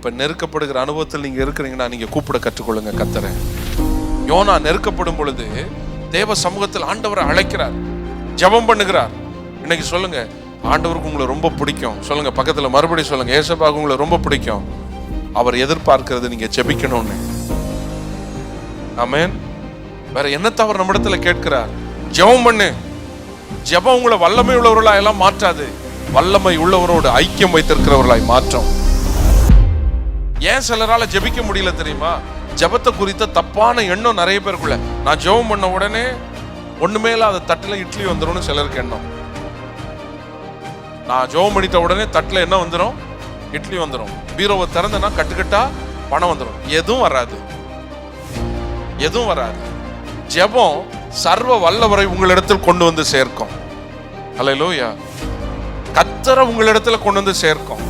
இப்ப நெருக்கப்படுகிற அனுபவத்தில் நீங்க இருக்கிறீங்கன்னா நீங்க கூப்பிட கற்றுக்கொள்ளுங்க கர்த்தரை. யோனா நெருக்கப்படும் பொழுது தேவ சமூகத்தில் ஆண்டவரை அழைக்கிறார், ஜெபம் பண்ணுகிறார். இன்னைக்கு சொல்லுங்க, ஆண்டவருக்கு உங்களை ரொம்ப பிடிக்கும். சொல்லுங்க பக்கத்துல, மறுபடியும் சொல்லுங்க, ஏசப்பாவுக்கு உங்களை ரொம்ப பிடிக்கும். அவர் எதிர்பார்க்கிறது நீங்க ஜெபிக்கணும்னு. ஆமென். வேற என்னத்தை அவர் நம்மிடத்துல கேட்கிறார்? ஜெபம் பண்ணு. ஜெபம் உங்களை வல்லமை உள்ளவர்களாய் எல்லாம் மாற்றாது, வல்லமை உள்ளவரோடு ஐக்கியம் வைத்திருக்கிறவர்களாய் மாற்றும். ஏன் சிலரால ஜெபிக்க முடியல தெரியுமா? ஜெபத்தை குறித்த தப்பான எண்ணம் நிறைய பேருக்குள்ள. நான் ஜெபம் பண்ண உடனே ஒண்ணுமே இல்லாத தட்டுல இட்லி வந்துரும்னு சிலருக்கு எண்ணம். நான் ஜெபம் பண்ணிட்ட உடனே தட்டுல என்ன வந்துடும்? இட்லி வந்துடும். பீரோவை திறந்தனா கட்டுக்கட்டா பணம் வந்துடும். எதுவும் வராது, எதுவும் வராது. ஜெபம் சர்வ வல்லவரை உங்களிடத்தில் கொண்டு வந்து சேர்க்கும். அல்லேலூயா. கர்த்தரை உங்களிடத்துல கொண்டு வந்து சேர்க்கும்.